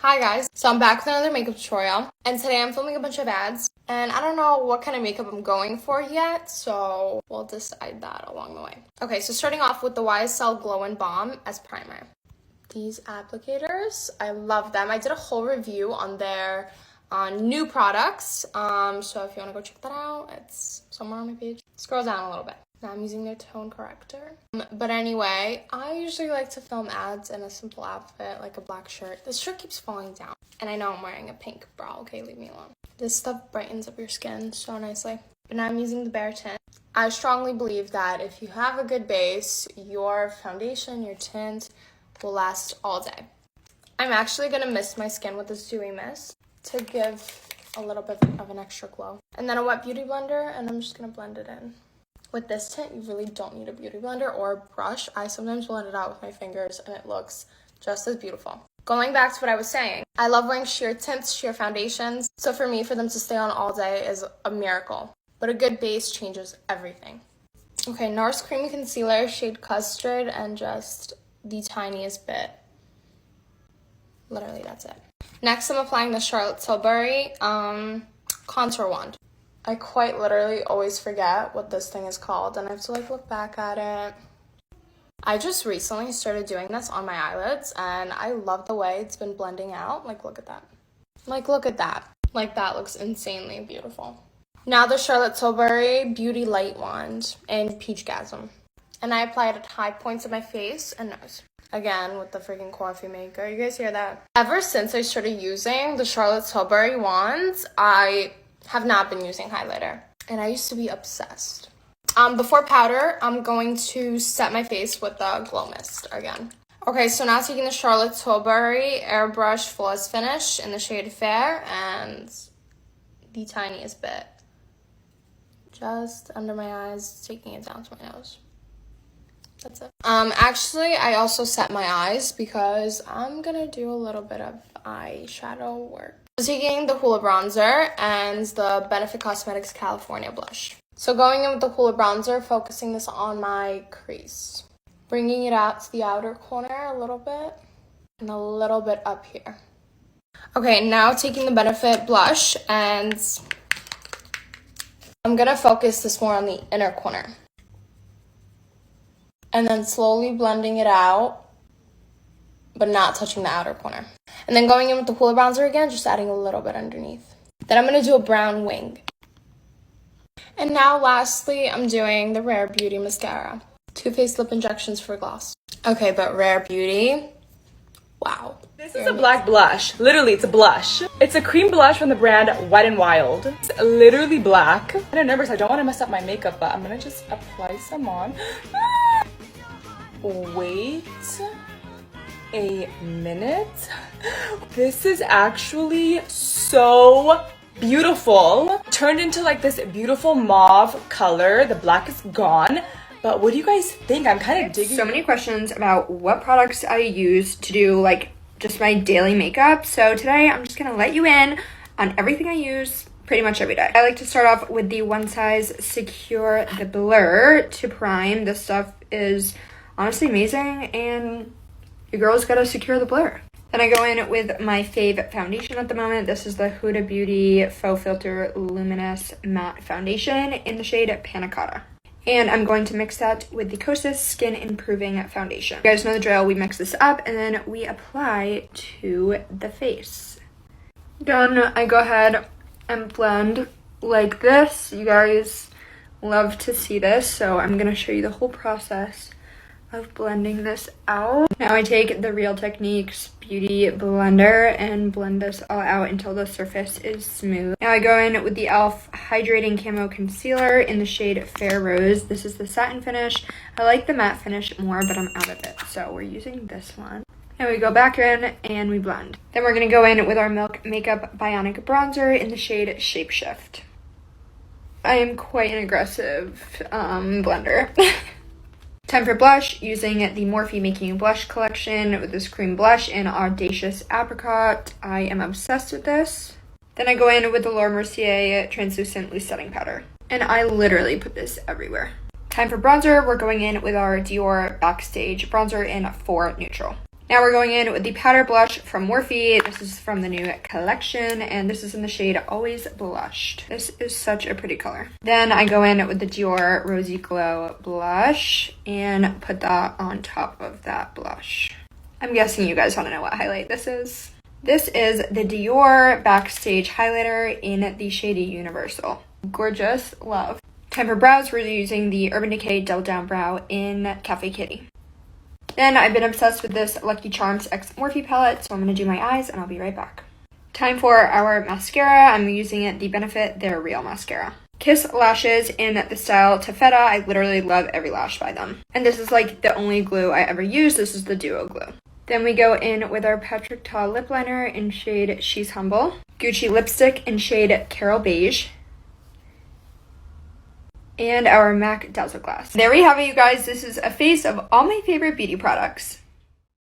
Hi guys, so I'm back with another makeup tutorial, and today I'm filming a bunch of ads, and I don't know what kind of makeup I'm going for yet, so we'll decide that along the way. Okay, so starting off with the YSL Glow and Balm as primer. These applicators, I love them. I did a whole review on their new products, so if you want to go check that out, it's somewhere on my page. Scroll down a little bit. Now I'm using their tone corrector. But anyway, I usually like to film ads in a simple outfit, like a black shirt. This shirt keeps falling down. And I know I'm wearing a pink bra, okay, leave me alone. This stuff brightens up your skin so nicely. But now I'm using the Bare Tint. I strongly believe that if you have a good base, your foundation, your tint will last all day. I'm actually gonna mist my skin with this dewy mist to give a little bit of an extra glow. And then a wet beauty blender, and I'm just gonna blend it in. With this tint, you really don't need a beauty blender or a brush. I sometimes blend it out with my fingers and it looks just as beautiful. Going back to what I was saying, I love wearing sheer tints, sheer foundations. So for me, for them to stay on all day is a miracle. But a good base changes everything. Okay, NARS Creamy Concealer, shade Custard, and just the tiniest bit. Literally, that's it. Next, I'm applying the Charlotte Tilbury contour wand. I quite literally always forget what this thing is called, and I have to look back at it. I just recently started doing this on my eyelids, and I love the way it's been blending out. Look at that. Look at that. That looks insanely beautiful. Now the Charlotte Tilbury Beauty Light Wand in Peachgasm. And I apply it at high points of my face and nose. Again, with the freaking coffee maker. You guys hear that? Ever since I started using the Charlotte Tilbury wands, I have not been using highlighter, and I used to be obsessed. Before powder, I'm going to set my face with the Glow Mist again. Okay, so now taking the Charlotte Tilbury Airbrush Flawless Finish in the shade Fair, and the tiniest bit, just under my eyes, taking it down to my nose. That's it. Actually, I also set my eyes because I'm gonna do a little bit of eyeshadow work. Taking the Hoola bronzer and the Benefit Cosmetics California blush. So going in with the Hoola bronzer, focusing this on my crease. Bringing it out to the outer corner a little bit and a little bit up here. Okay, now taking the Benefit blush, and I'm gonna focus this more on the inner corner. And then slowly blending it out, but not touching the outer corner. And then going in with the Hoola bronzer again, just adding a little bit underneath. Then I'm going to do a brown wing. And now lastly, I'm doing the Rare Beauty mascara. Too Faced lip injections for gloss. Okay, but Rare Beauty, wow. This is a black blush. Literally, it's a blush. It's a cream blush from the brand Wet n Wild. It's literally black. I'm kind of nervous. I don't want to mess up my makeup, but I'm going to just apply some on. Wait a minute. This is actually so beautiful. Turned into this beautiful mauve color. The black is gone. But what do you guys think? I'm kind of digging. So many questions about what products I use to do just my daily makeup. So today I'm just gonna let you in on everything I use pretty much every day. I like to start off with the One Size Secure the Blur to prime. This stuff is honestly amazing, and your girl's gotta secure the blur. Then I go in with my fave foundation at the moment. This is the Huda Beauty Faux Filter Luminous Matte Foundation in the shade Panna Cotta. And I'm going to mix that with the Kosas Skin Improving Foundation. You guys know the drill. We mix this up and then we apply to the face. Done. I go ahead and blend like this. You guys love to see this, so I'm gonna show you the whole process of blending this out. Now I take the Real Techniques Beauty Blender and blend this all out until the surface is smooth. Now I go in with the e.l.f. Hydrating Camo Concealer in the shade Fair Rose. This is the satin finish. I like the matte finish more, but I'm out of it, so we're using this one. Now we go back in and we blend. Then we're gonna go in with our Milk Makeup Bionic Bronzer in the shade Shapeshift. I am quite an aggressive blender. Time for blush, using the Morphe Making You Blush collection with this cream blush in Audacious Apricot. I am obsessed with this. Then I go in with the Laura Mercier Translucent Loose Setting Powder. And I literally put this everywhere. Time for bronzer, we're going in with our Dior Backstage bronzer in 4 Neutral. Now we're going in with the powder blush from Morphe. This is from the new collection, and this is in the shade Always Blushed. This is such a pretty color. Then I go in with the Dior Rosy Glow blush and put that on top of that blush. I'm guessing you guys want to know what highlight this is. This is the Dior Backstage Highlighter in the shade Universal. Gorgeous, love. Time for brows, we're using the Urban Decay Double Down Brow in Cafe Kitty. Then I've been obsessed with this Lucky Charms X Morphe palette, so I'm going to do my eyes and I'll be right back. Time for our mascara. I'm using the Benefit They're Real mascara. Kiss lashes in the style Taffeta. I literally love every lash by them. And this is like the only glue I ever use. This is the Duo Glue. Then we go in with our Patrick Ta lip liner in shade She's Humble. Gucci lipstick in shade Carol Beige. And our MAC Dazzle Glass. There we have it, you guys. This is a face of all my favorite beauty products.